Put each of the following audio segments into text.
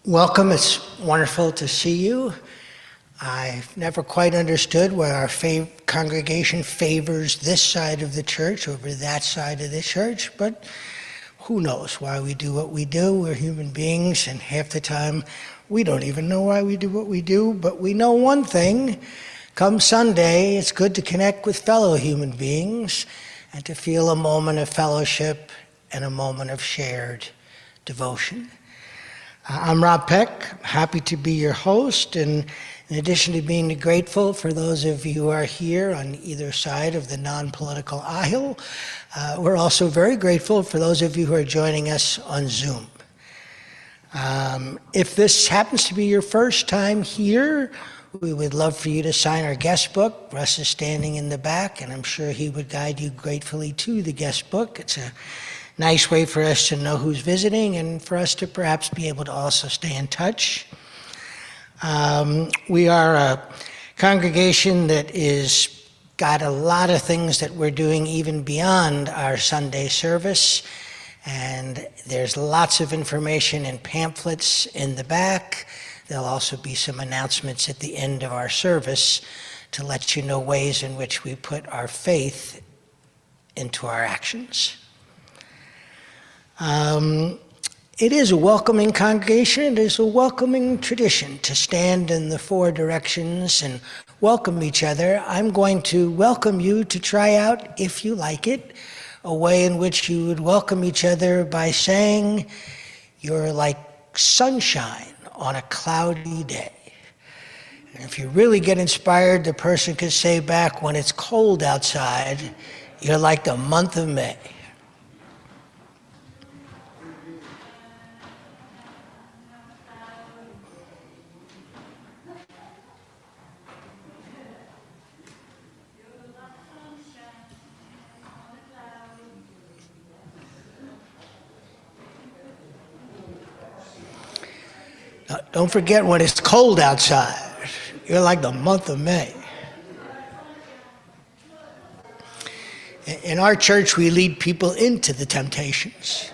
Welcome. It's wonderful to see you. I've never quite understood why our congregation favors this side of the church over that side of the church, but who knows why we do what we do. We're human beings, and half the time we don't even know why we do what we do, but we know one thing. Come Sunday, it's good to connect with fellow human beings and to feel a moment of fellowship and a moment of shared devotion. I'm Rob Peck, happy to be your host, and in addition to being grateful for those of you who are here on either side of the non-political aisle, we're also very grateful for those of you who are joining us on Zoom. If this happens to be your first time here, we would love for you to sign our guest book. Russ is standing in the back, and I'm sure he would guide you gratefully to the guest book. It's a nice way for us to know who's visiting and for us to perhaps be able to also stay in touch. We are a congregation that is got a lot of things that we're doing even beyond our Sunday service, and there's lots of information and pamphlets in the back. There'll also be some announcements at the end of our service to let you know ways in which we put our faith into our actions. It is a welcoming congregation. It is a welcoming tradition to stand in the four directions and welcome each other. I'm going to welcome you to try out, if you like it, a way in which you would welcome each other by saying, "You're like sunshine on a cloudy day." And if you really get inspired, the person could say back, when it's cold outside, "You're like the month of May." Now, don't forget when it's cold outside, you're like the month of May. In our church, we lead people into the temptations.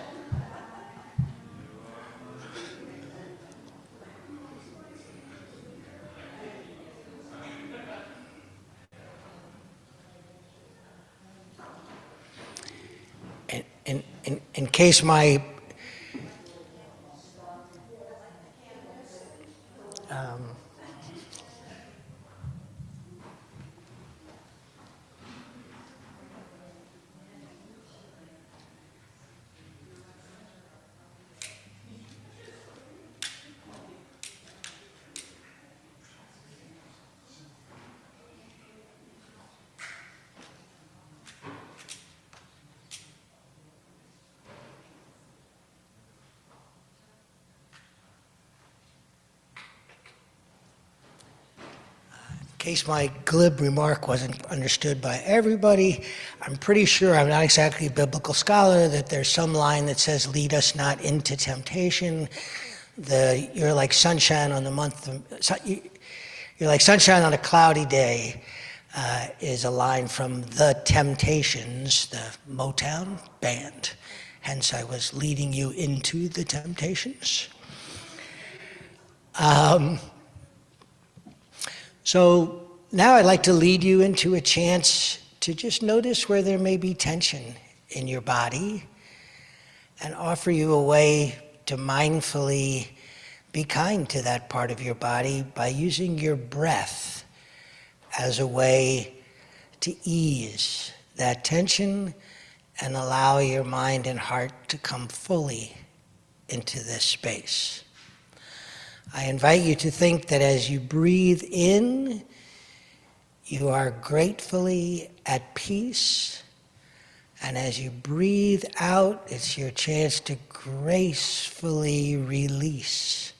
In case my In case my glib remark wasn't understood by everybody, I'm pretty sure, I'm not exactly a biblical scholar, that there's some line that says, "Lead us not into temptation." You're like sunshine on you're like sunshine on a cloudy day is a line from The Temptations, the Motown band. Hence, I was leading you into the Temptations. So now I'd like to lead you into a chance to just notice where there may be tension in your body and offer you a way to mindfully be kind to that part of your body by using your breath as a way to ease that tension and allow your mind and heart to come fully into this space. I invite you to think that as you breathe in, you are gratefully at peace, and as you breathe out, it's your chance to gracefully release.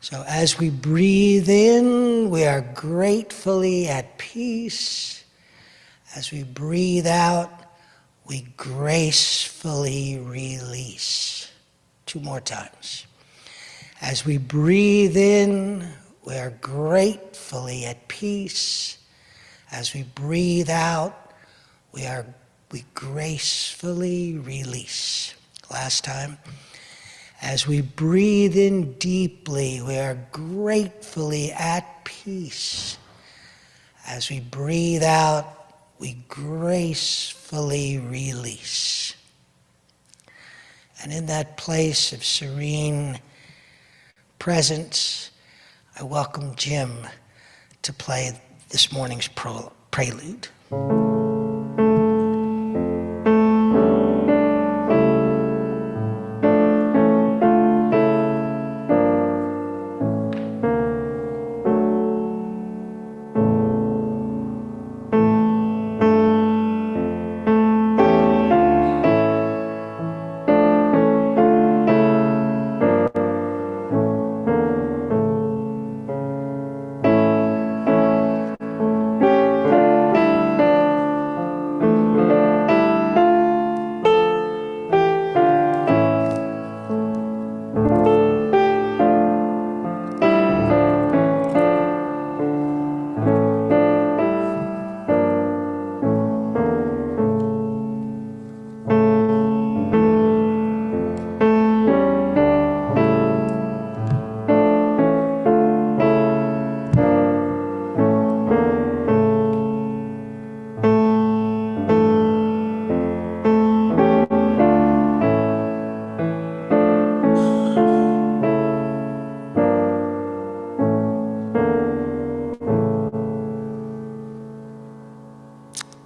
So as we breathe in, we are gratefully at peace. As we breathe out, we gracefully release. 2 more times. As we breathe in, we are gratefully at peace. As we breathe out, we gracefully release. Last time. As we breathe in deeply, we are gratefully at peace. As we breathe out, we gracefully release. And in that place of serene presence, I welcome Jim to play this morning's prelude.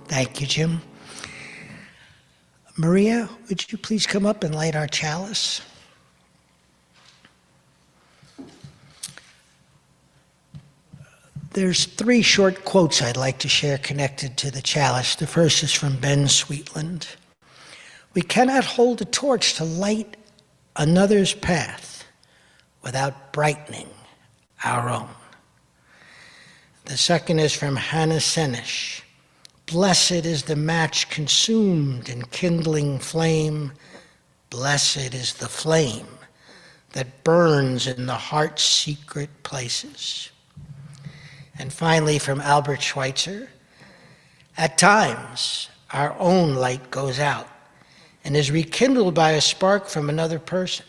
Thank you, Jim. Maria, would you please come up and light our chalice? There's 3 short quotes I'd like to share connected to the chalice. The first is from Ben Sweetland. We cannot hold a torch to light another's path without brightening our own. The second is from Hannah Senesh. Blessed is the match consumed in kindling flame. Blessed is the flame that burns in the heart's secret places. And finally, from Albert Schweitzer, at times our own light goes out and is rekindled by a spark from another person.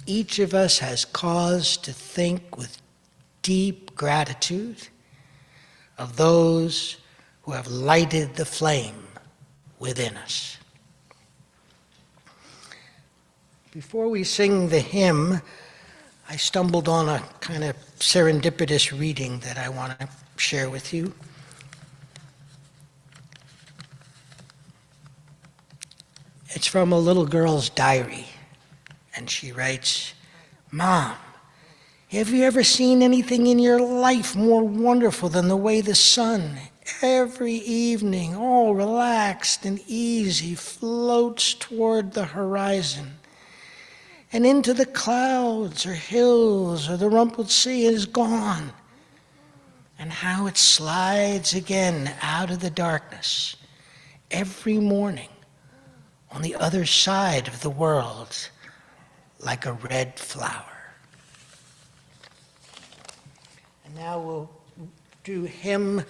Each of us has cause to think with deep gratitude of those who have lighted the flame within us. Before we sing the hymn, I stumbled on a kind of serendipitous reading that I want to share with you. It's from a little girl's diary, and she writes, "Mom, have you ever seen anything in your life more wonderful than the way the sun, every evening, all relaxed and easy, floats toward the horizon and into the clouds or hills or the rumpled sea is gone, and how it slides again out of the darkness every morning on the other side of the world like a red flower." And now we'll do hymn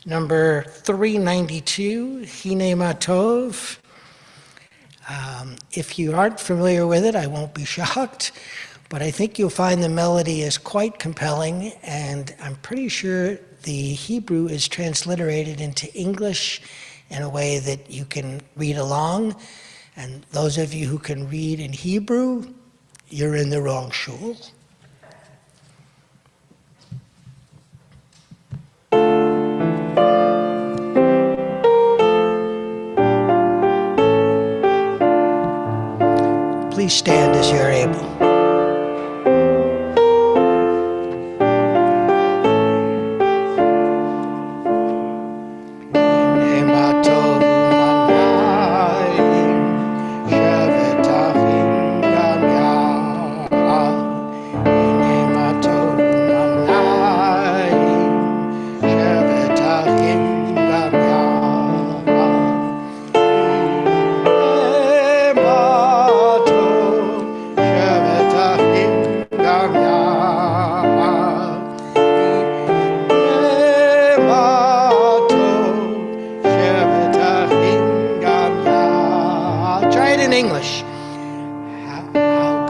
number 392, Hine Matov. If you aren't familiar with it, I won't be shocked, but I think you'll find the melody is quite compelling, and I'm pretty sure the Hebrew is transliterated into English in a way that you can read along. And those of you who can read in Hebrew, you're in the wrong shul. Please stand as you're able. English. How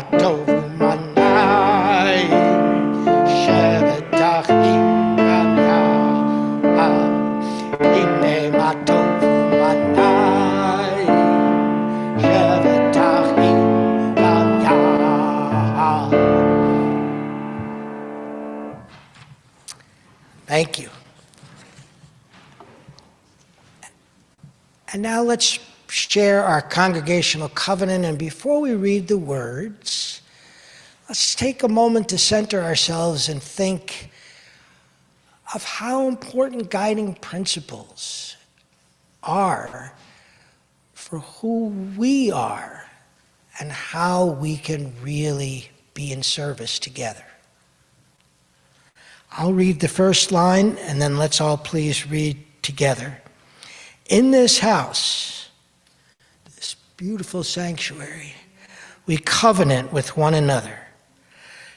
matovu manai, shevetach inganya, ine matovu manai, shevetach inganya. Thank you. And now let's share our congregational covenant. And before we read the words, let's take a moment to center ourselves and think of how important guiding principles are for who we are and how we can really be in service together. I'll read the first line, and then let's all please read together. In this house, this beautiful sanctuary, we covenant with one another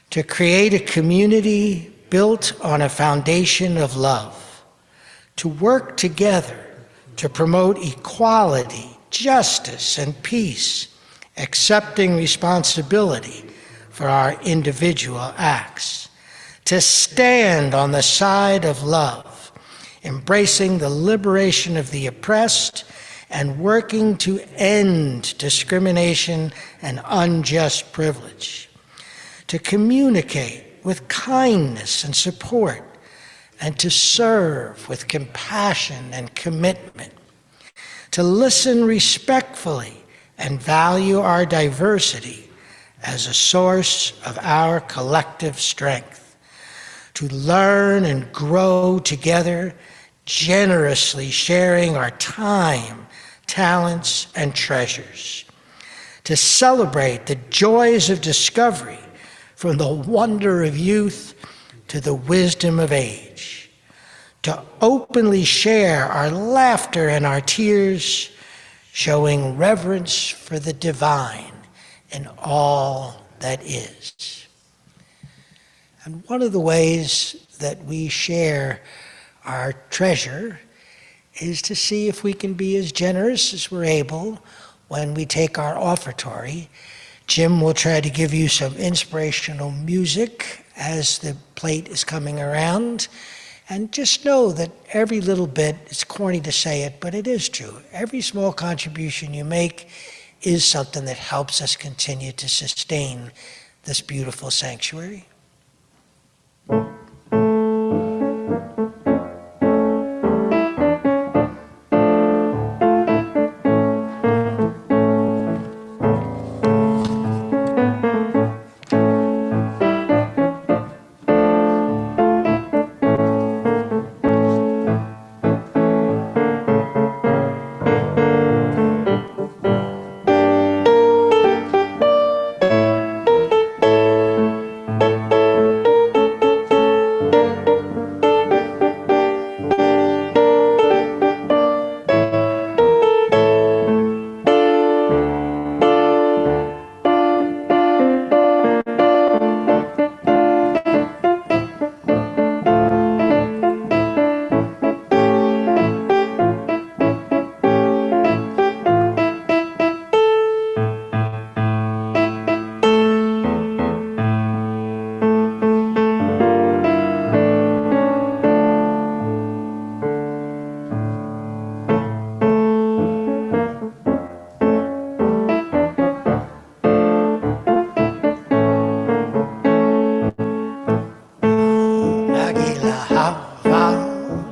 to create a community built on a foundation of love, to work together to promote equality, justice, and peace, accepting responsibility for our individual acts, to stand on the side of love, embracing the liberation of the oppressed and working to end discrimination and unjust privilege, to communicate with kindness and support, and to serve with compassion and commitment, to listen respectfully and value our diversity as a source of our collective strength, to learn and grow together, generously sharing our time, talents, and treasures, to celebrate the joys of discovery from the wonder of youth to the wisdom of age, to openly share our laughter and our tears, showing reverence for the divine in all that is. And one of the ways that we share our treasure is to see if we can be as generous as we're able when we take our offertory. Jim will try to give you some inspirational music as the plate is coming around. And just know that every little bit, it's corny to say it, but it is true. Every small contribution you make is something that helps us continue to sustain this beautiful sanctuary.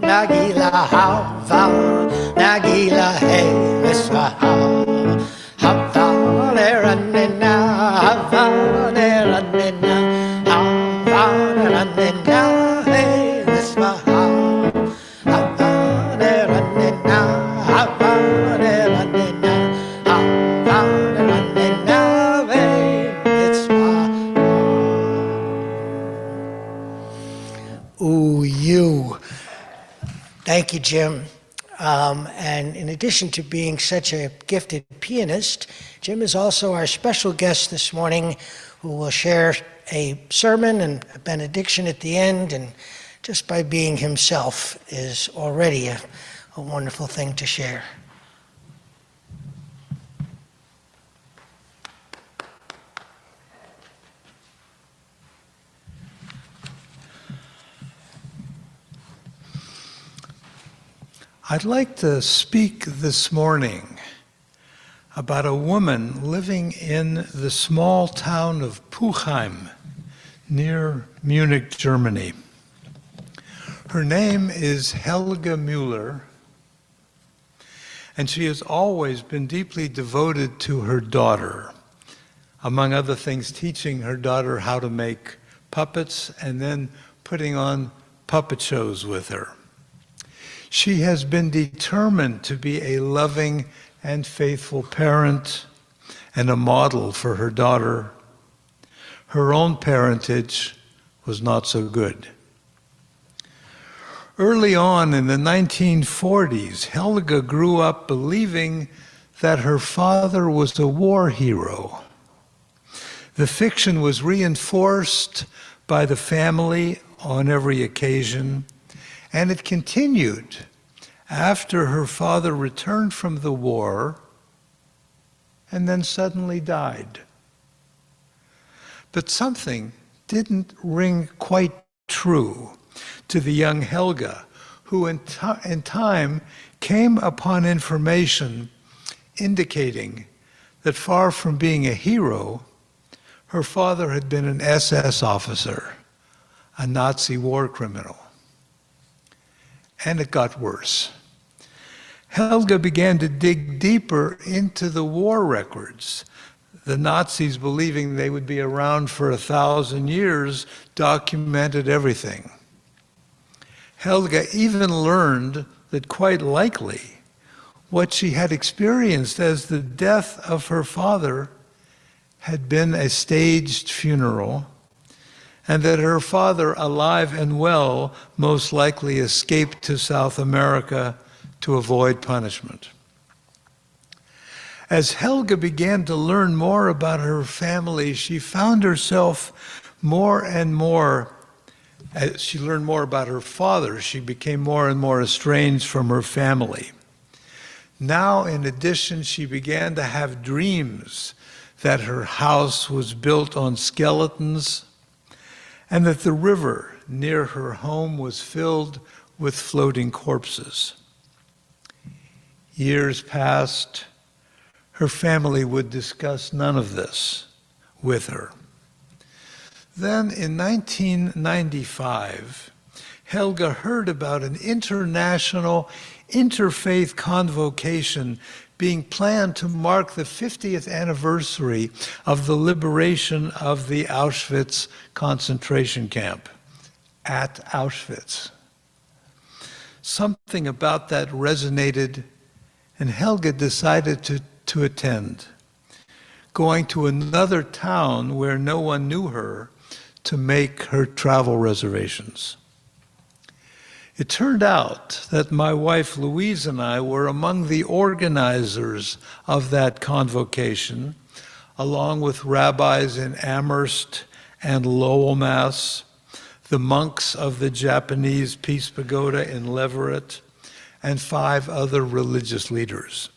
Nagila hava, Nagila hey, Misra hava, neranina, hava, neranina, hava, neranina, hey, Misra hava, neranina, hava, neranina, hava, neranina, hey, Misra. Ooh, you. Thank you, Jim. And in addition to being such a gifted pianist, Jim is also our special guest this morning who will share a sermon and a benediction at the end. And just by being himself is already a wonderful thing to share. I'd like to speak this morning about a woman living in the small town of Puchheim, near Munich, Germany. Her name is Helga Müller, and she has always been deeply devoted to her daughter, among other things, teaching her daughter how to make puppets and then putting on puppet shows with her. She has been determined to be a loving and faithful parent and a model for her daughter. Her own parentage was not so good. Early on in the 1940s, Helga grew up believing that her father was a war hero. The fiction was reinforced by the family on every occasion, and it continued after her father returned from the war and then suddenly died. But something didn't ring quite true to the young Helga, who in time came upon information indicating that far from being a hero, her father had been an SS officer, a Nazi war criminal. And it got worse. Helga began to dig deeper into the war records. The Nazis, believing they would be around for 1,000 years, documented everything. Helga even learned that quite likely what she had experienced as the death of her father had been a staged funeral, and that her father, alive and well, most likely escaped to South America to avoid punishment. As Helga began to learn more about her family, she found herself more and more, as she learned more about her father, she became more and more estranged from her family. Now, in addition, she began to have dreams that her house was built on skeletons, and that the river near her home was filled with floating corpses. Years passed. Her family would discuss none of this with her. Then in 1995, Helga heard about an international interfaith convocation being planned to mark the 50th anniversary of the liberation of the Auschwitz concentration camp at Auschwitz. Something about that resonated, and Helga decided to attend, going to another town where no one knew her to make her travel reservations. It turned out that my wife Louise and I were among the organizers of that convocation, along with rabbis in Amherst and Lowell, Mass., the monks of the Japanese Peace Pagoda in Leverett, and 5 other religious leaders.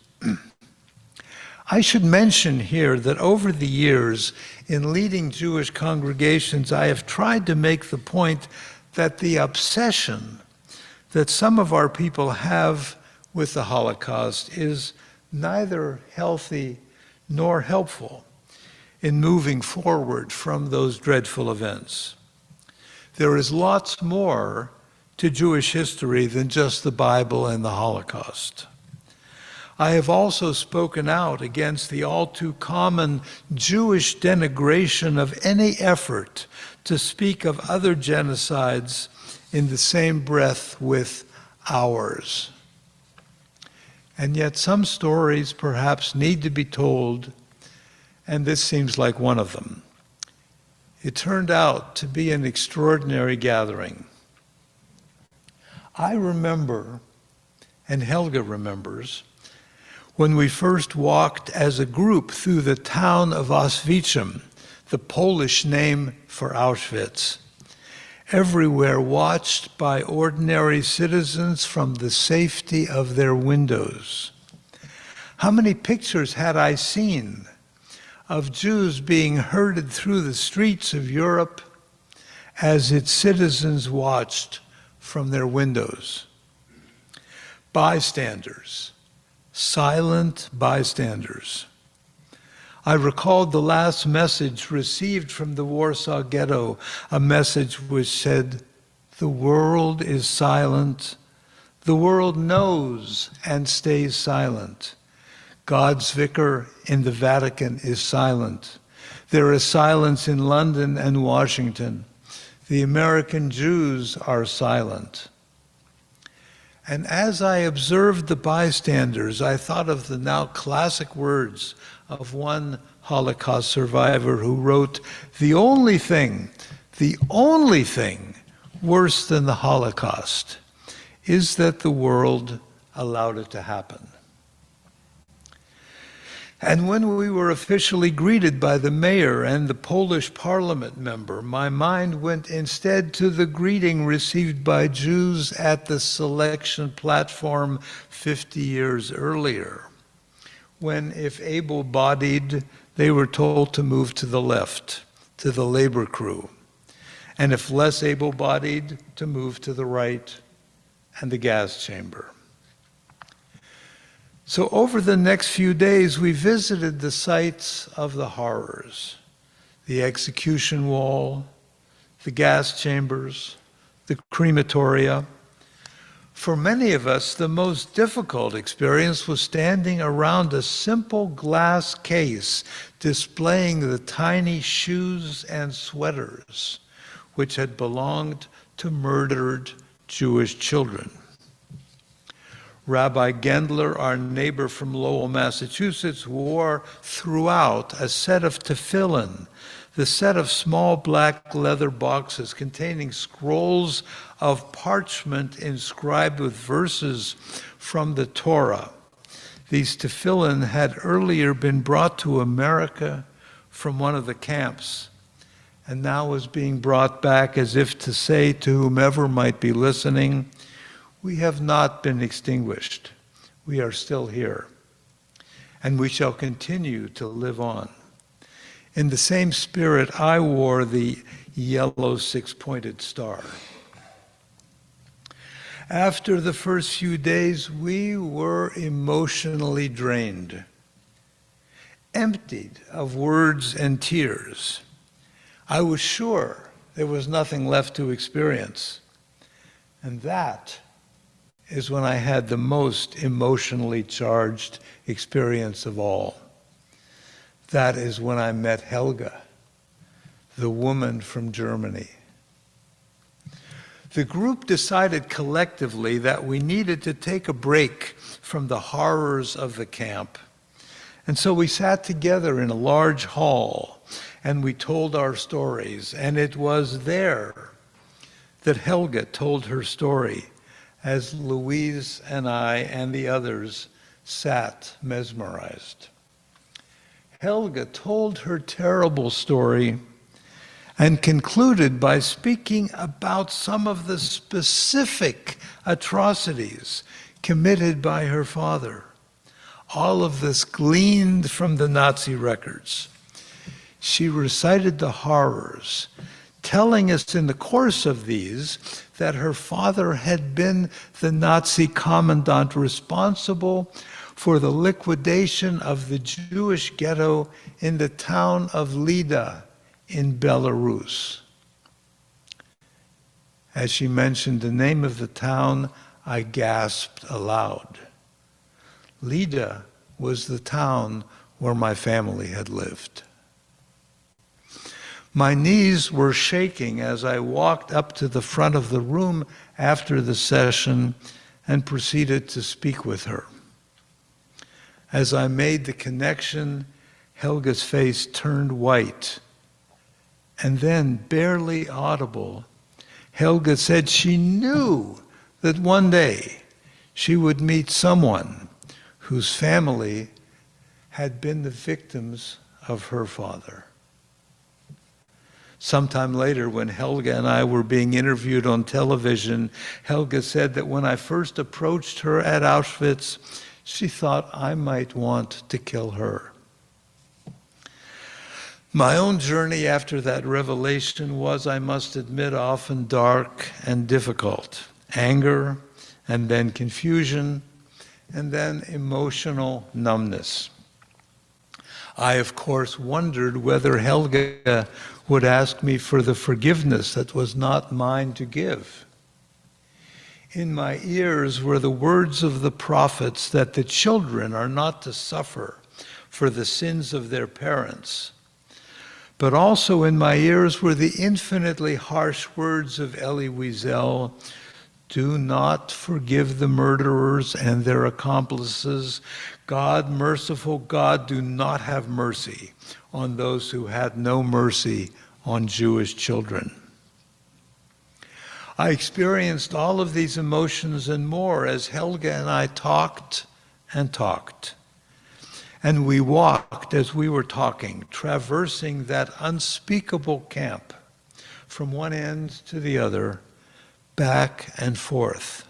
I should mention here that over the years, in leading Jewish congregations, I have tried to make the point that the obsession that some of our people have with the Holocaust is neither healthy nor helpful in moving forward from those dreadful events. There is lots more to Jewish history than just the Bible and the Holocaust. I have also spoken out against the all too common Jewish denigration of any effort to speak of other genocides in the same breath with ours. And yet some stories perhaps need to be told, and this seems like one of them. It turned out to be an extraordinary gathering. I remember, and Helga remembers, when we first walked as a group through the town of Auschwitz, the Polish name for Auschwitz, everywhere watched by ordinary citizens from the safety of their windows. How many pictures had I seen of Jews being herded through the streets of Europe as its citizens watched from their windows? bystanders, silent bystanders. I recalled the last message received from the Warsaw Ghetto, a message which said, "The world is silent. The world knows and stays silent. God's vicar in the Vatican is silent. There is silence in London and Washington. The American Jews are silent." And as I observed the bystanders, I thought of the now classic words of one Holocaust survivor who wrote, the only thing worse than the Holocaust is that the world allowed it to happen." And when we were officially greeted by the mayor and the Polish parliament member, my mind went instead to the greeting received by Jews at the selection platform 50 years earlier, when, if able-bodied, they were told to move to the left, to the labor crew, and if less able-bodied, to move to the right and the gas chamber. So over the next few days, we visited the sites of the horrors, the execution wall, the gas chambers, the crematoria. For many of us, the most difficult experience was standing around a simple glass case displaying the tiny shoes and sweaters which had belonged to murdered Jewish children. Rabbi Gendler, our neighbor from Lowell, Massachusetts, wore throughout a set of tefillin, the set of small black leather boxes containing scrolls of parchment inscribed with verses from the Torah. These tefillin had earlier been brought to America from one of the camps, and now was being brought back as if to say to whomever might be listening, "We have not been extinguished. We are still here, and we shall continue to live on." In the same spirit, I wore the yellow six-pointed star. After the first few days, we were emotionally drained, emptied of words and tears. I was sure there was nothing left to experience, and that is when I had the most emotionally charged experience of all. That is when I met Helga, the woman from Germany. The group decided collectively that we needed to take a break from the horrors of the camp. And so we sat together in a large hall and we told our stories. And it was there that Helga told her story as Louise and I and the others sat mesmerized. Helga told her terrible story and concluded by speaking about some of the specific atrocities committed by her father. All of this gleaned from the Nazi records. She recited the horrors, telling us in the course of these that her father had been the Nazi commandant responsible for the liquidation of the Jewish ghetto in the town of Lida in Belarus. As she mentioned the name of the town, I gasped aloud. Lida was the town where my family had lived. My knees were shaking as I walked up to the front of the room after the session and proceeded to speak with her. As I made the connection, Helga's face turned white. And then, barely audible, Helga said she knew that one day she would meet someone whose family had been the victims of her father. Sometime later, when Helga and I were being interviewed on television, Helga said that when I first approached her at Auschwitz, she thought I might want to kill her. My own journey after that revelation was, I must admit, often dark and difficult. Anger, and then confusion, and then emotional numbness. I, of course, wondered whether Helga would ask me for the forgiveness that was not mine to give. In my ears were the words of the prophets that the children are not to suffer for the sins of their parents. But also in my ears were the infinitely harsh words of Elie Wiesel, "Do not forgive the murderers and their accomplices. God, merciful God, do not have mercy on those who had no mercy on Jewish children." I experienced all of these emotions and more as Helga and I talked and talked. And we walked as we were talking, traversing that unspeakable camp from one end to the other, back and forth.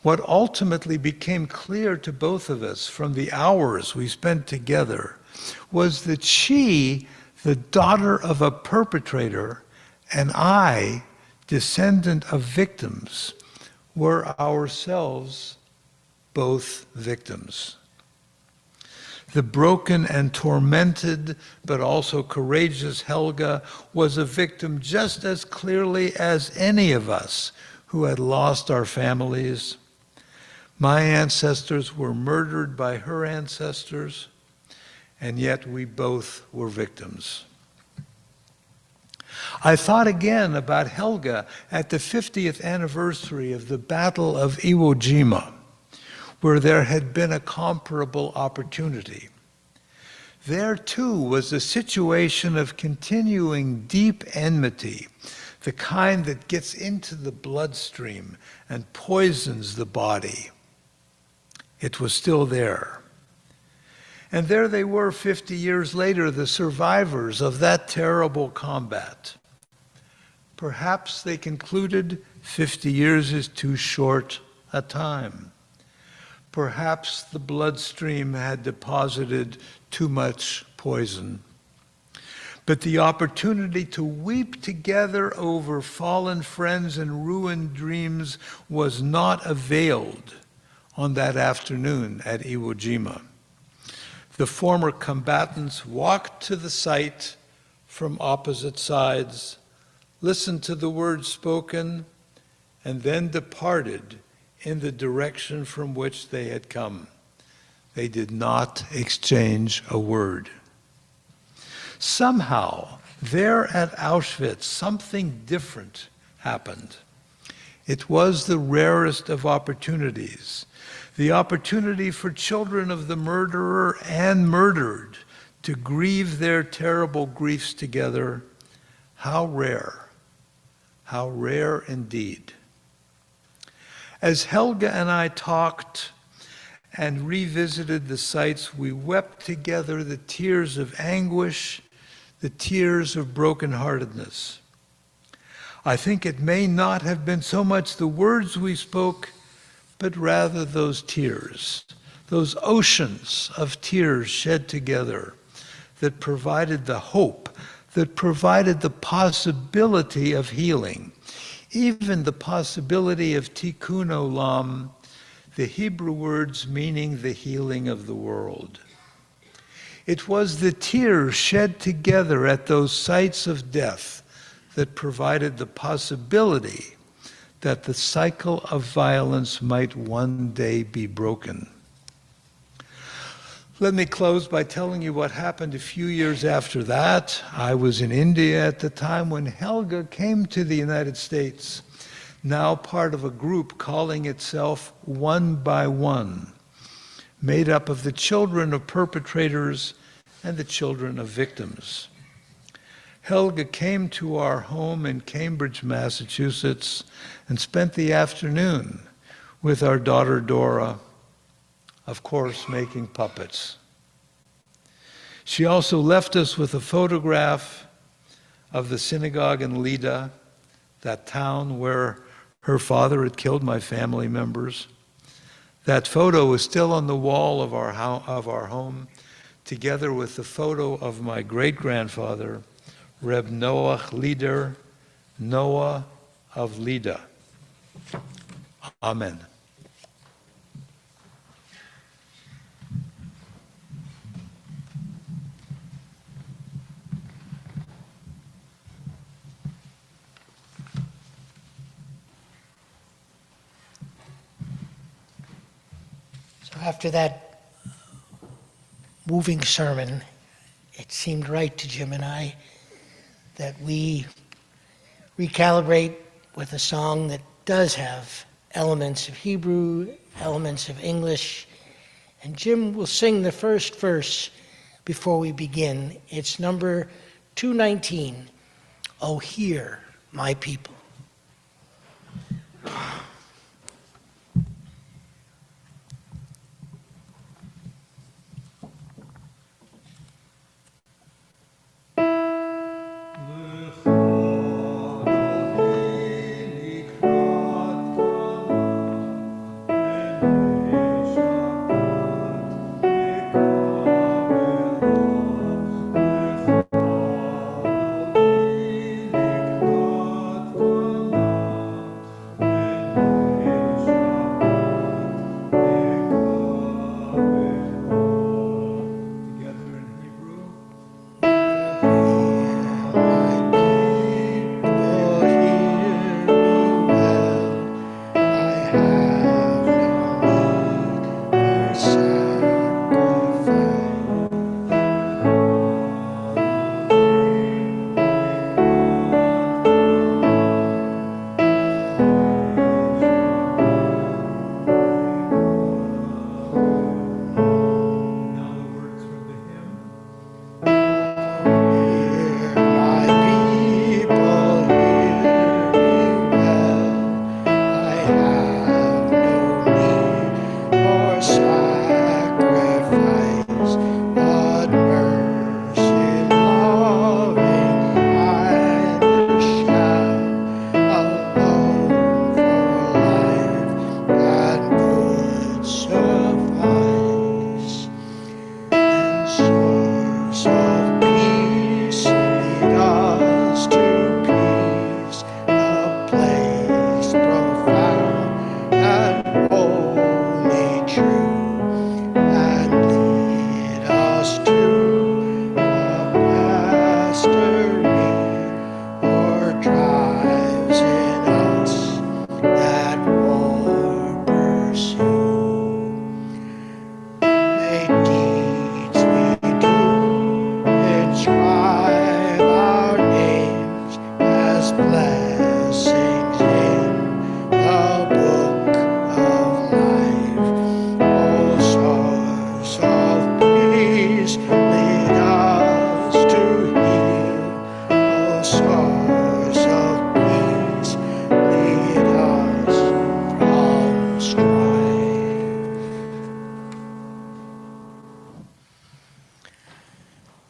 What ultimately became clear to both of us from the hours we spent together was that she, the daughter of a perpetrator, and I, descendant of victims, were ourselves both victims. The broken and tormented, but also courageous Helga was a victim just as clearly as any of us who had lost our families. My ancestors were murdered by her ancestors, and yet we both were victims. I thought again about Helga at the 50th anniversary of the Battle of Iwo Jima, where there had been a comparable opportunity. There too was a situation of continuing deep enmity, the kind that gets into the bloodstream and poisons the body. It was still there. And there they were 50 years later, the survivors of that terrible combat. Perhaps they concluded 50 years is too short a time. Perhaps the bloodstream had deposited too much poison. But the opportunity to weep together over fallen friends and ruined dreams was not availed on that afternoon at Iwo Jima. The former combatants walked to the site from opposite sides, listened to the words spoken, and then departed in the direction from which they had come. They did not exchange a word. Somehow, there at Auschwitz, something different happened. It was the rarest of opportunities, the opportunity for children of the murderer and murdered to grieve their terrible griefs together. How rare indeed. As Helga and I talked and revisited the sites, we wept together the tears of anguish, the tears of brokenheartedness. I think it may not have been so much the words we spoke, but rather those tears, those oceans of tears shed together that provided the hope, that provided the possibility of healing, even the possibility of tikkun olam, the Hebrew words meaning the healing of the world. It was the tears shed together at those sites of death that provided the possibility that the cycle of violence might one day be broken. Let me close by telling you what happened a few years after that. I was in India at the time when Helga came to the United States, now part of a group calling itself One by One, made up of the children of perpetrators and the children of victims. Helga came to our home in Cambridge, Massachusetts, and spent the afternoon with our daughter Dora, of course, making puppets. She also left us with a photograph of the synagogue in Lida, that town where her father had killed my family members. That photo is still on the wall of our home, together with the photo of my great-grandfather, Reb Noach Lieder, Noah of Lida. Amen. So after that moving sermon, it seemed right to Jim and I that we recalibrate with a song that does have elements of Hebrew, elements of English, and Jim will sing the first verse before we begin. It's number 219, "O hear my people."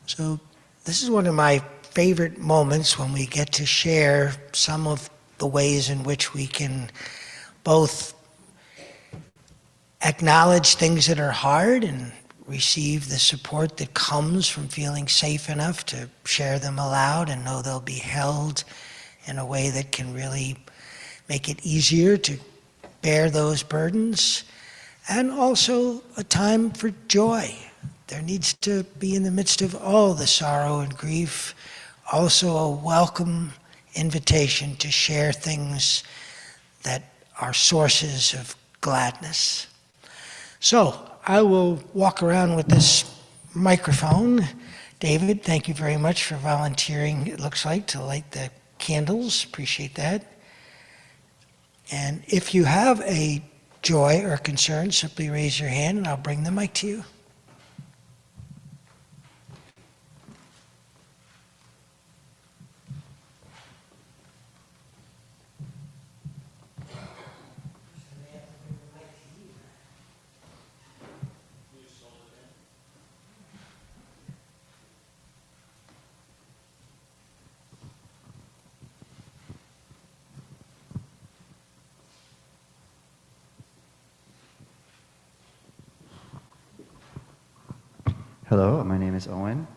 So this is one of my favorite moments when we get to share some of the ways in which we can both acknowledge things that are hard and receive the support that comes from feeling safe enough to share them aloud and know they'll be held in a way that can really make it easier to bear those burdens, and also a time for joy. There needs to be, in the midst of all the sorrow and grief, also a welcome invitation to share things that are sources of gladness. So I will walk around with this microphone. David, thank you very much for volunteering, it looks like, to light the candles. Appreciate that. And if you have a joy or concern, simply raise your hand and I'll bring the mic to you. Hello, my name is Owen,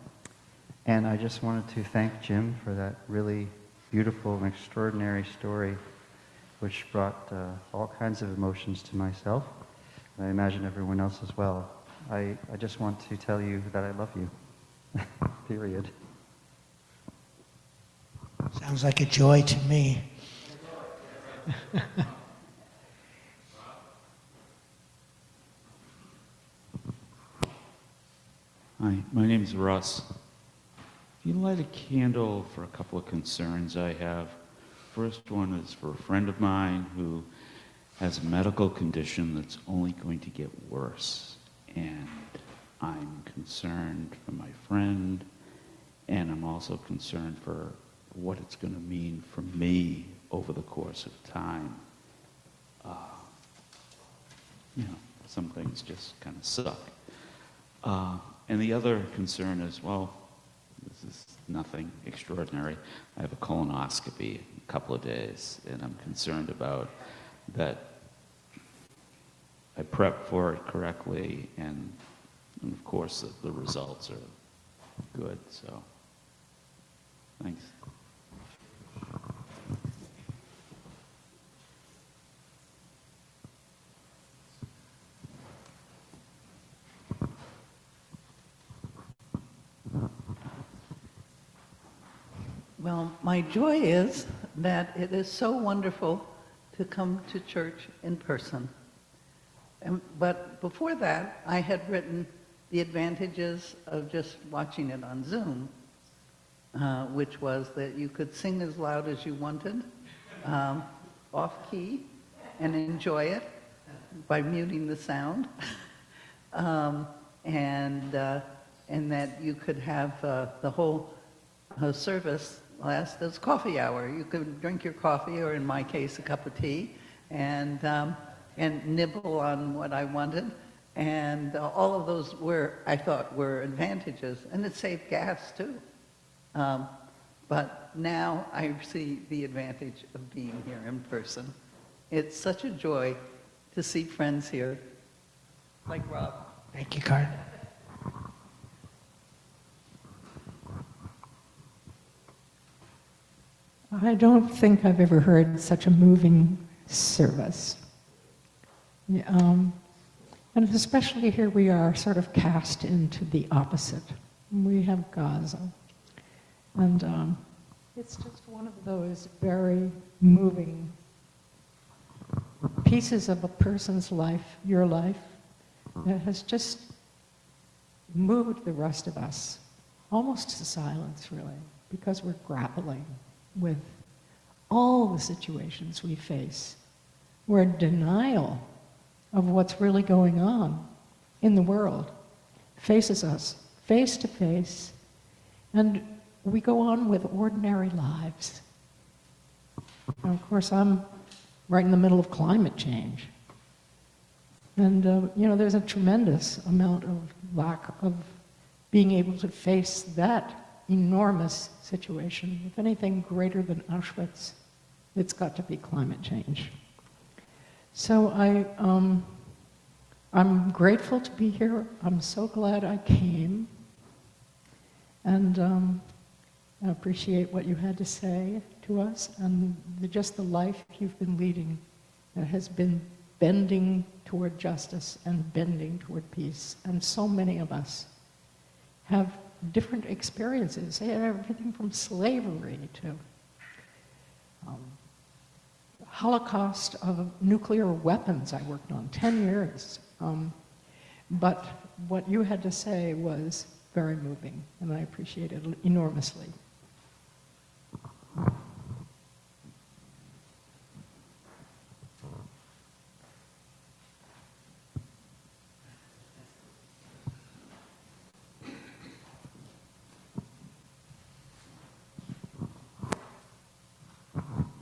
and I just wanted to thank Jim for that really beautiful and extraordinary story. which brought all kinds of emotions to myself. I imagine everyone else as well. I just want to tell you that I love you. Period. Sounds like a joy to me. Hi, my name is Russ. If you light a candle for a couple of concerns I have. First one is for a friend of mine who has a medical condition that's only going to get worse. And I'm concerned for my friend, and I'm also concerned for what it's going to mean for me over the course of time. Some things just kind of suck. And the other concern is, well, this is nothing extraordinary. I have a colonoscopy in a couple of days, and I'm concerned about that I prep for it correctly, and of course the results are good, so thanks. Well, my joy is that it is so wonderful to come to church in person. But before that, I had written the advantages of just watching it on Zoom, which was that you could sing as loud as you wanted, off key, and enjoy it by muting the sound, and that you could have the whole service last as coffee hour. You could drink your coffee, or in my case, a cup of tea, and nibble on what I wanted. And all of those I thought were advantages. And it saved gas, too. But now I see the advantage of being here in person. It's such a joy to see friends here, like Rob. Thank you, Karen. I don't think I've ever heard such a moving service. Yeah, and especially here we are sort of cast into the opposite. We have Gaza. And it's just one of those very moving pieces of a person's life, your life, that has just moved the rest of us, almost to silence, really, because we're grappling with all the situations we face. We're in denial of what's really going on in the world, faces us face to face, and we go on with ordinary lives. And of course, I'm right in the middle of climate change. And, there's a tremendous amount of lack of being able to face that enormous situation. If anything greater than Auschwitz, it's got to be climate change. So I'm grateful to be here. I'm so glad I came. And I appreciate what you had to say to us and just the life you've been leading that has been bending toward justice and bending toward peace. And so many of us have different experiences. They had everything from slavery to Holocaust of nuclear weapons I worked on, 10 years. But what you had to say was very moving, and I appreciate it enormously.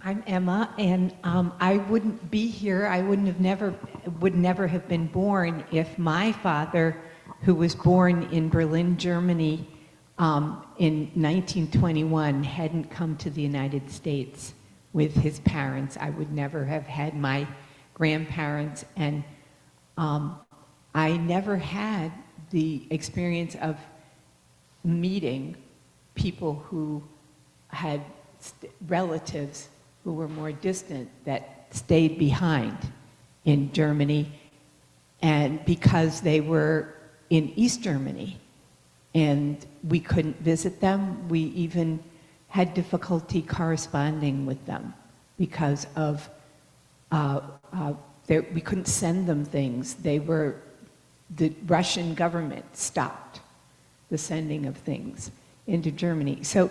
I'm Emma, and I wouldn't be here. I would never have been born if my father, who was born in Berlin, Germany, in 1921, hadn't come to the United States with his parents. I would never have had my grandparents, and I never had the experience of meeting people who had relatives who were more distant that stayed behind in Germany, and because they were in East Germany and we couldn't visit them, we even had difficulty corresponding with them because of we couldn't send them things. The Russian government stopped the sending of things into Germany. So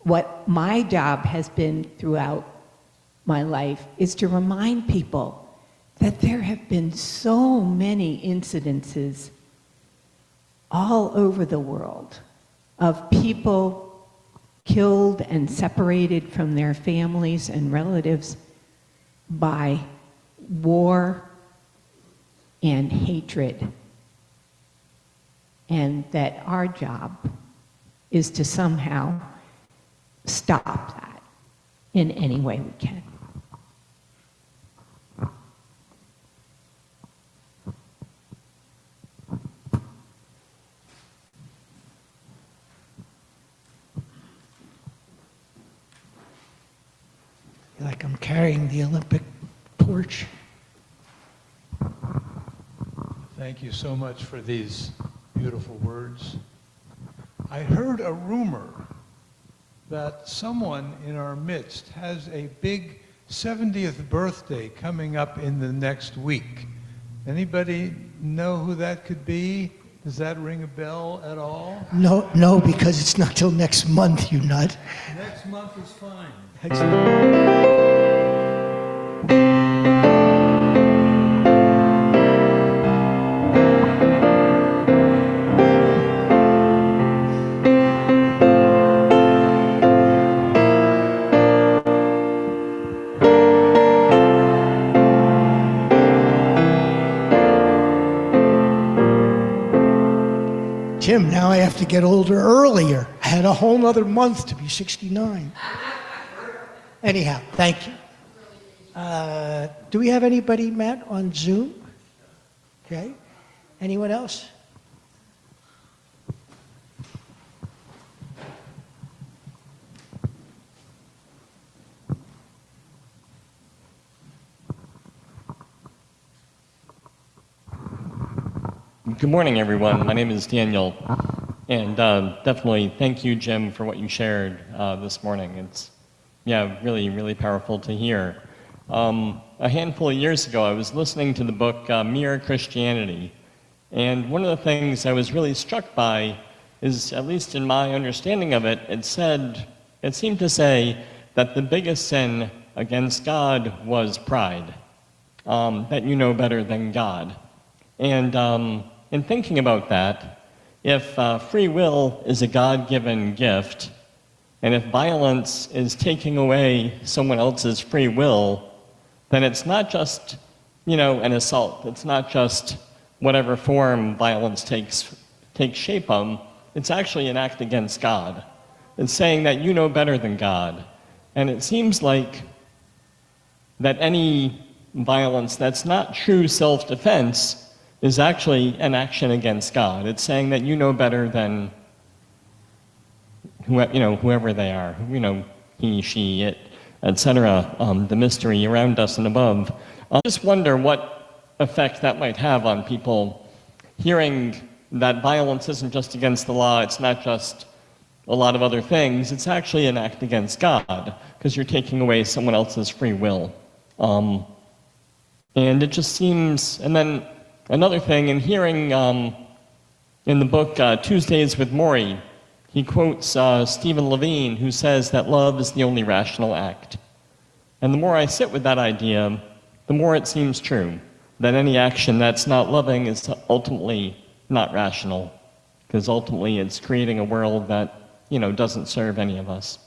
what my job has been throughout my life is to remind people that there have been so many incidences all over the world of people killed and separated from their families and relatives by war and hatred. And that our job is to somehow stop that in any way we can. Like I'm carrying the Olympic torch. Thank you so much for these beautiful words. I heard a rumor that someone in our midst has a big 70th birthday coming up in the next week. Anybody know who that could be? Does that ring a bell at all? No, because it's not till next month, you nut. Next month is fine. Jim, now I have to get older earlier. I had a whole nother month to be 69. Anyhow, thank you. Do we have anybody, Matt, on Zoom? Okay. Anyone else? Good morning, everyone. My name is Daniel, and definitely thank you, Jim, for what you shared this morning. It's, really, really powerful to hear. A handful of years ago, I was listening to the book Mere Christianity, and one of the things I was really struck by is, at least in my understanding of it, it seemed to say that the biggest sin against God was pride, that you know better than God. And in thinking about that, if free will is a God-given gift, and if violence is taking away someone else's free will, then it's not just, an assault. It's not just whatever form violence takes shape on. It's actually an act against God. It's saying that you know better than God. And it seems like that any violence that's not true self-defense is actually an action against God. It's saying that you know better than whoever they are, he, she, it, etc., the mystery around us and above. I just wonder what effect that might have on people hearing that violence isn't just against the law, it's not just a lot of other things, it's actually an act against God, because you're taking away someone else's free will. And it just seems, and then another thing, in hearing in the book Tuesdays with Morrie, he quotes Stephen Levine, who says that love is the only rational act. And the more I sit with that idea, the more it seems true, that any action that's not loving is ultimately not rational, because ultimately it's creating a world that, doesn't serve any of us.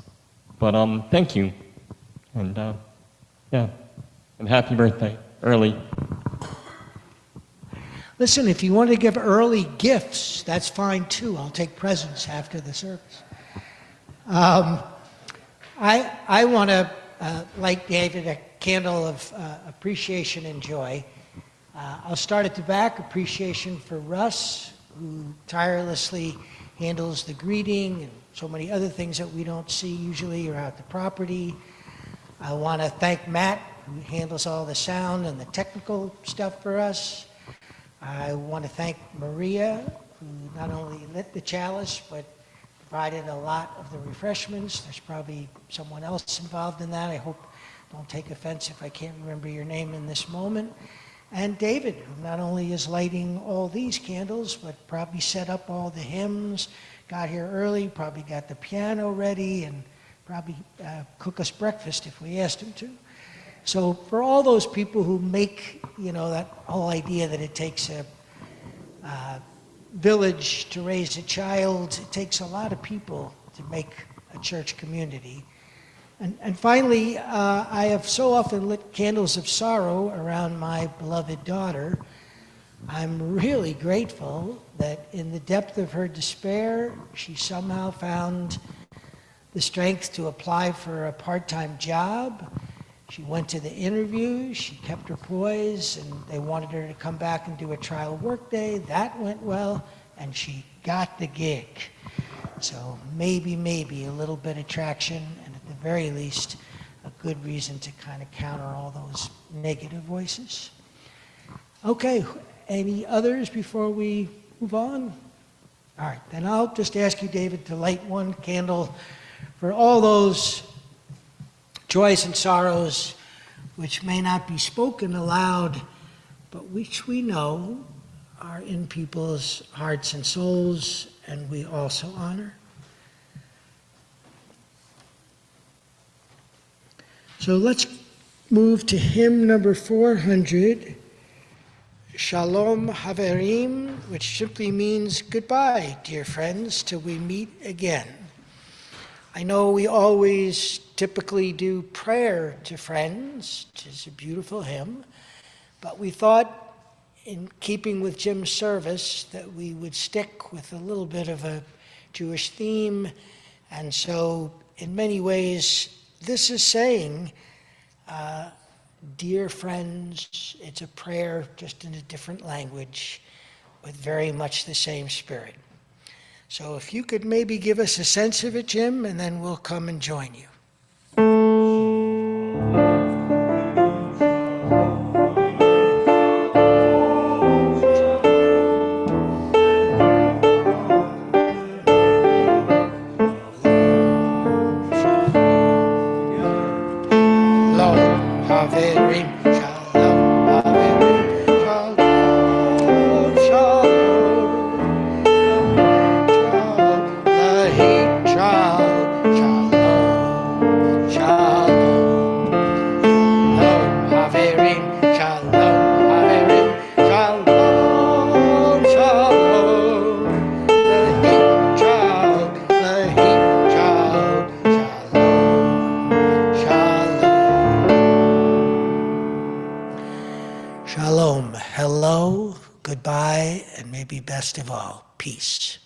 But thank you, and and happy birthday, early. Listen, if you want to give early gifts, that's fine too. I'll take presents after the service. I want to light David a candle of appreciation and joy. I'll start at the back. Appreciation for Russ, who tirelessly handles the greeting and so many other things that we don't see usually around the property. I want to thank Matt who handles all the sound and the technical stuff for us. I want to thank Maria, who not only lit the chalice, but provided a lot of the refreshments. There's probably someone else involved in that. I hope, don't take offense if I can't remember your name in this moment. And David, who not only is lighting all these candles, but probably set up all the hymns, got here early, probably got the piano ready, and probably cook us breakfast if we asked him to. So for all those people who make, that whole idea that it takes a village to raise a child, it takes a lot of people to make a church community. And finally, I have so often lit candles of sorrow around my beloved daughter. I'm really grateful that in the depth of her despair, she somehow found the strength to apply for a part-time job. She went to the interview, she kept her poise, and they wanted her to come back and do a trial workday. That went well, and she got the gig. So maybe a little bit of traction, and at the very least, a good reason to kind of counter all those negative voices. Okay, any others before we move on? All right, then I'll just ask you, David, to light one candle for all those joys and sorrows which may not be spoken aloud, but which we know are in people's hearts and souls, and we also honor. So let's move to hymn number 400, Shalom Haverim, which simply means goodbye, dear friends, till we meet again. I know we always typically do prayer to friends, which is a beautiful hymn, but we thought, in keeping with Jim's service, that we would stick with a little bit of a Jewish theme. And so, in many ways, this is saying, dear friends, it's a prayer just in a different language with very much the same spirit. So if you could maybe give us a sense of it, Jim, and then we'll come and join you. Shalom, hello, goodbye, and maybe best of all, peace.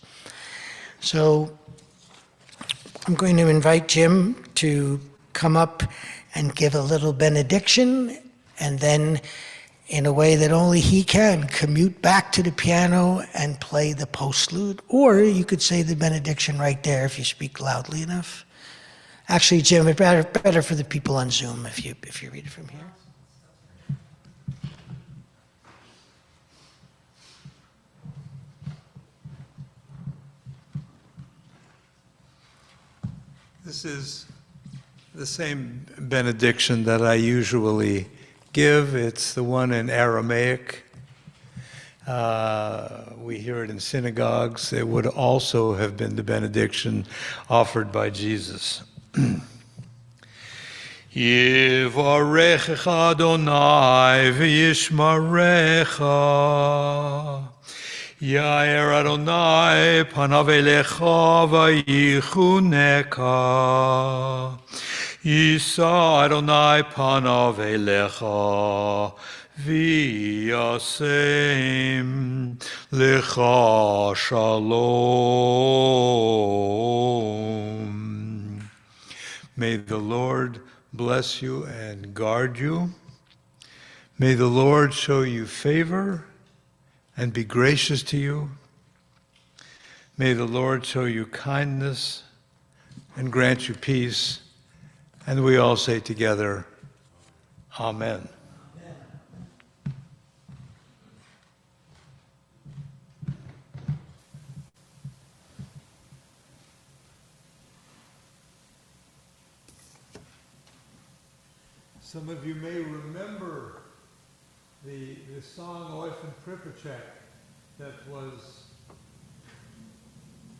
So I'm going to invite Jim to come up and give a little benediction, and then in a way that only he can, commute back to the piano and play the postlude, or you could say the benediction right there if you speak loudly enough. Actually, Jim, it's better for the people on Zoom if you read it from here. This is the same benediction that I usually give. It's the one in Aramaic. We hear it in synagogues. It would also have been the benediction offered by Jesus. Yivarechecha Adonai v'yishmarecha. Yair Adonai panav elecha v'yichuneka. Yisa Adonai panav elecha v'yasem lecha shalom. May the Lord bless you and guard you. May the Lord show you favor and be gracious to you. May the Lord show you kindness and grant you peace. And we all say together, Amen. Some of you may remember the song Orphan Pripacek that was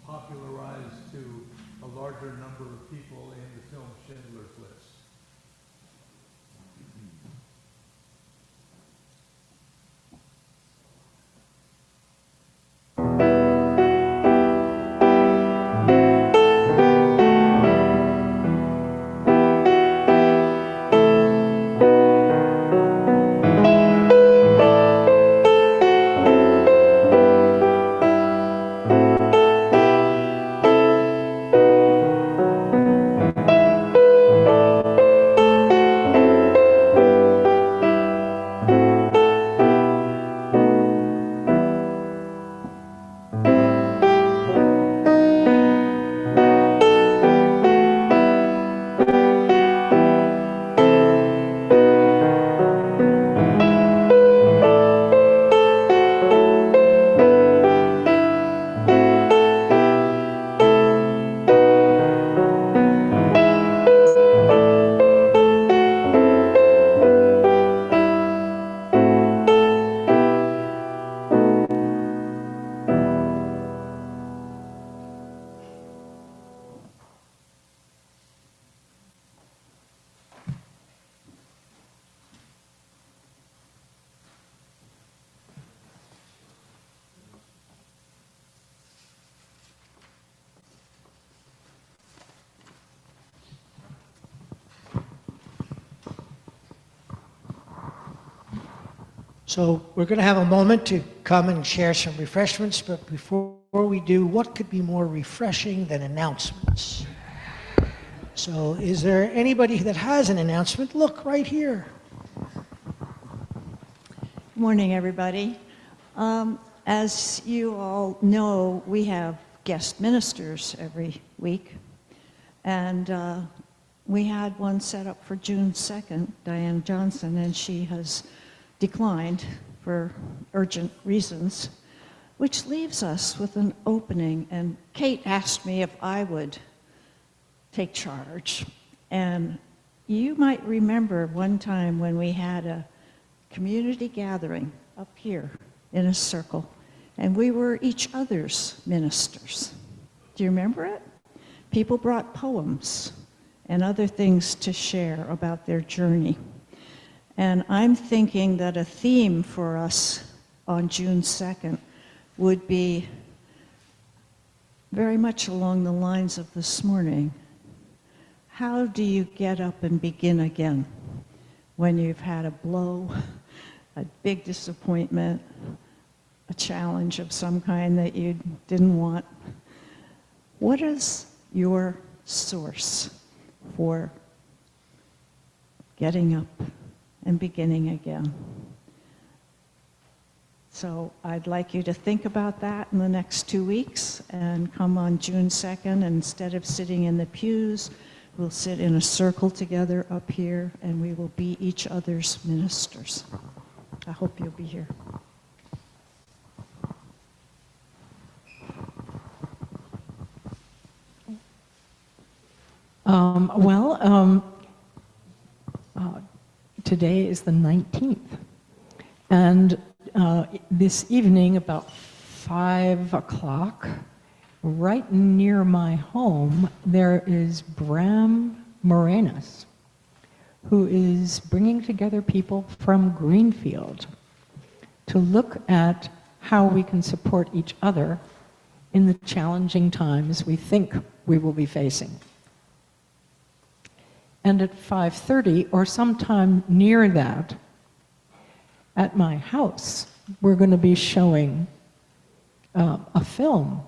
popularized to a larger number of people in the film Schindler's List. So we're going to have a moment to come and share some refreshments, but before we do, what could be more refreshing than announcements? So is there anybody that has an announcement? Look, right here. Good morning, everybody. As you all know, we have guest ministers every week, and we had one set up for June 2nd, Diane Johnson, and she has declined for urgent reasons, which leaves us with an opening. And Kate asked me if I would take charge. And you might remember one time when we had a community gathering up here in a circle, and we were each other's ministers. Do you remember it? People brought poems and other things to share about their journey. And I'm thinking that a theme for us on June 2nd would be very much along the lines of this morning. How do you get up and begin again when you've had a blow, a big disappointment, a challenge of some kind that you didn't want? What is your source for getting up and beginning again? So I'd like you to think about that in the next 2 weeks and come on June 2nd. And instead of sitting in the pews, we'll sit in a circle together up here, and we will be each other's ministers. I hope you'll be here. Today is the 19th, and this evening about 5 o'clock, right near my home, there is Bram Morenas, who is bringing together people from Greenfield to look at how we can support each other in the challenging times we think we will be facing. And at 5:30 or sometime near that, at my house, we're going to be showing a film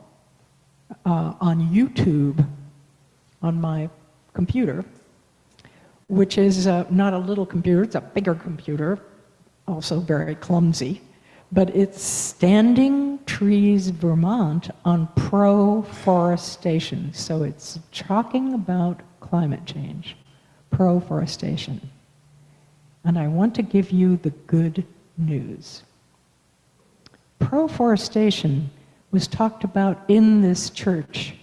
on YouTube on my computer, which is not a little computer, it's a bigger computer, also very clumsy, but it's Standing Trees Vermont on pro-forestation. So it's talking about climate change, pro-forestation. and I want to give you the good news. Proforestation was talked about in this church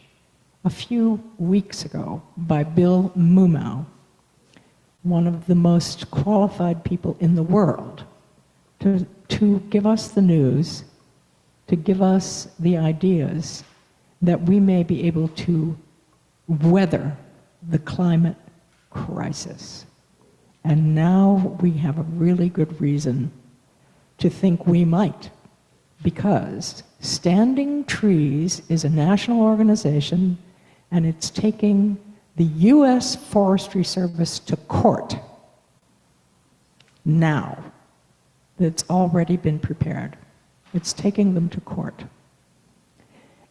a few weeks ago by Bill Mumau, one of the most qualified people in the world, to give us the news, to give us the ideas that we may be able to weather the climate crisis. And now we have a really good reason to think we might, because Standing Trees is a national organization, and it's taking the U.S. Forestry Service to court now. That's already been prepared. It's taking them to court.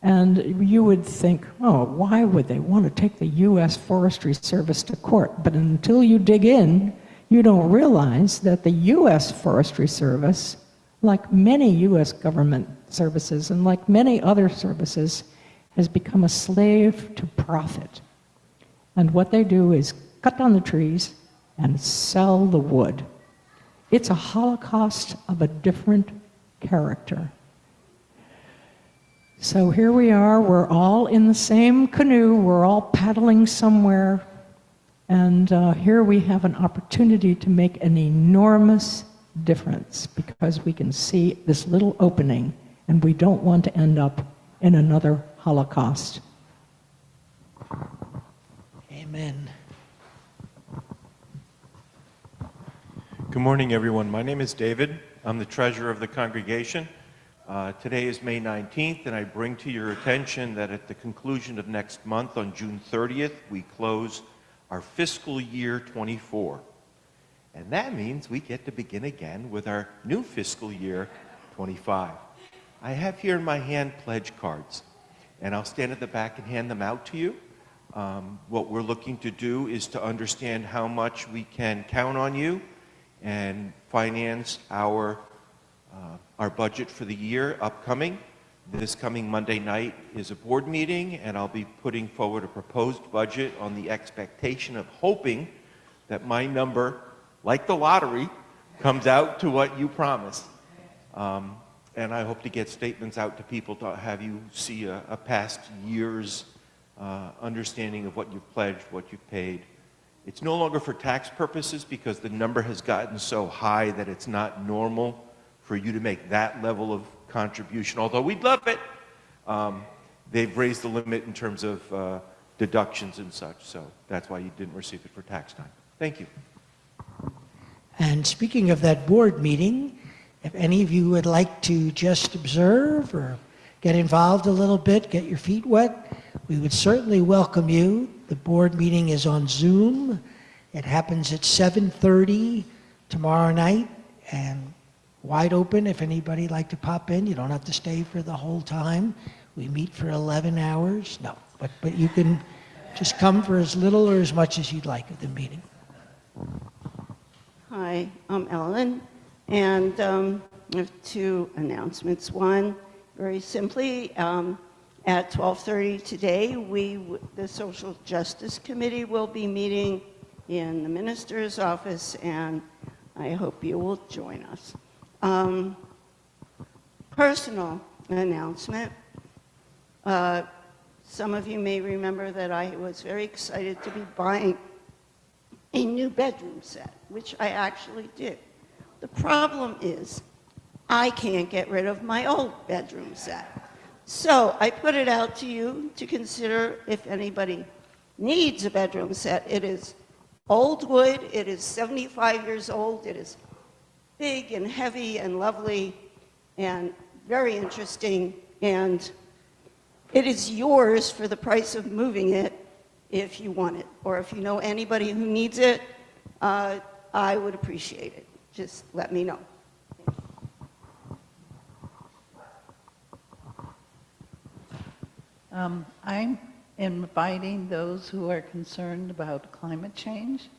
And you would think, oh, why would they want to take the U.S. Forestry Service to court? But until you dig in, you don't realize that the U.S. Forestry Service, like many U.S. government services and like many other services, has become a slave to profit. And what they do is cut down the trees and sell the wood. It's a holocaust of a different character. So here we are, we're all in the same canoe, we're all paddling somewhere, and here we have an opportunity to make an enormous difference because we can see this little opening, and we don't want to end up in another Holocaust. Amen. Good morning, everyone. My name is David. I'm the treasurer of the congregation. Today is May 19th, and I bring to your attention that at the conclusion of next month, on June 30th, we close our fiscal year 24. And that means we get to begin again with our new fiscal year 25. I have here in my hand pledge cards, and I'll stand at the back and hand them out to you. What we're looking to do is to understand how much we can count on you and finance our budget for the year upcoming. This coming Monday night is a board meeting, and I'll be putting forward a proposed budget on the expectation of hoping that my number, like the lottery, comes out to what you promised. And I hope to get statements out to people to have you see a past year's understanding of what you've pledged, what you've paid. It's no longer for tax purposes because the number has gotten so high that it's not normal for you to make that level of contribution, although we'd love it. They've raised the limit in terms of deductions and such, so that's why you didn't receive it for tax time. Thank you. And speaking of that board meeting, if any of you would like to just observe or get involved a little bit, get your feet wet, we would certainly welcome you. The board meeting is on Zoom. It happens at 7:30 tomorrow night, and wide open if anybody'd like to pop in. You don't have to stay for the whole time. We meet for 11 hours. No, but you can just come for as little or as much as you'd like at the meeting. Hi, I'm Ellen, and I have two announcements. One, very simply, at 12:30 today, the Social Justice Committee will be meeting in the minister's office, and I hope you will join us. Personal announcement. Some of you may remember that I was very excited to be buying a new bedroom set, which I actually did. The problem is I can't get rid of my old bedroom set. So I put it out to you to consider if anybody needs a bedroom set. It is old wood, it is 75 years old, it is big and heavy and lovely and very interesting, and it is yours for the price of moving it if you want it, or if you know anybody who needs it, I would appreciate it. Just let me know. I'm inviting those who are concerned about climate change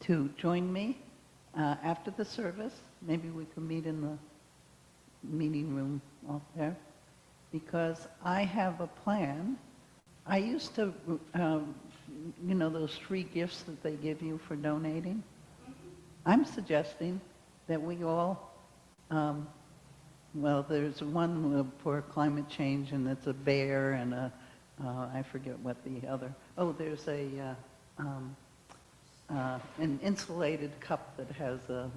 to join me after the service. Maybe we could meet in the meeting room out there, because I have a plan. I used to, you know, those free gifts that they give you for donating. I'm suggesting that we all, well, there's one for climate change, and it's a bear and I forget what the other, there's an insulated cup that has a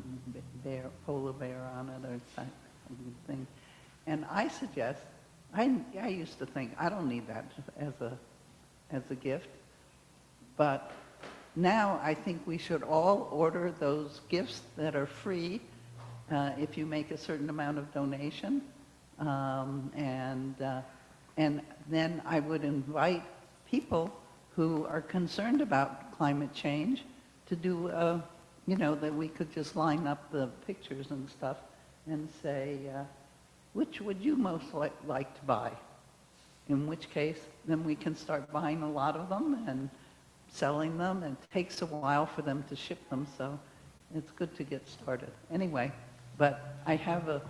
polar bear on it or something. And I suggest, I used to think, I don't need that as a gift, but now I think we should all order those gifts that are free if you make a certain amount of donation. And then I would invite people who are concerned about climate change to do, that we could just line up the pictures and stuff and say, which would you most like to buy? In which case, then we can start buying a lot of them and selling them, and it takes a while for them to ship them, so it's good to get started. Anyway, but I have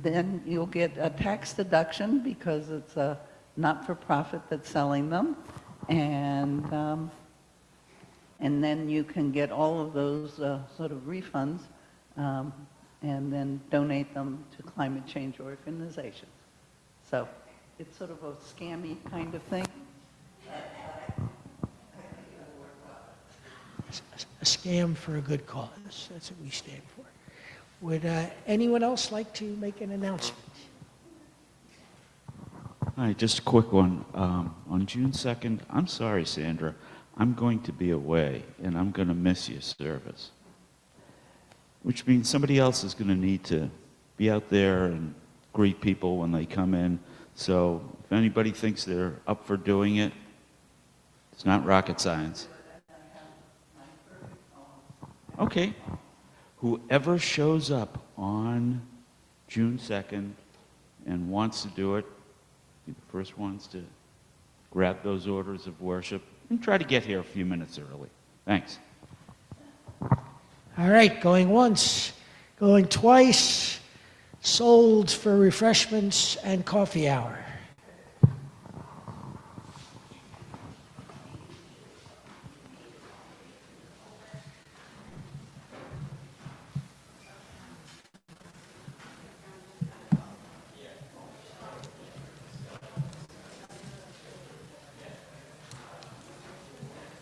then you'll get a tax deduction because it's a not-for-profit that's selling them, and then you can get all of those sort of refunds and then donate them to climate change organizations. So it's sort of a scammy kind of thing. A scam for a good cause. That's what we stand for. Would anyone else like to make an announcement? Hi, just a quick one. On June 2nd, I'm sorry, Sandra, I'm going to be away, and I'm going to miss your service. Which means somebody else is going to need to be out there and greet people when they come in. So if anybody thinks they're up for doing it, it's not rocket science. Okay. Whoever shows up on June 2nd and wants to do it, be the first ones to grab those orders of worship and try to get here a few minutes early. Thanks. All right, going once, going twice, sold for refreshments and coffee hour.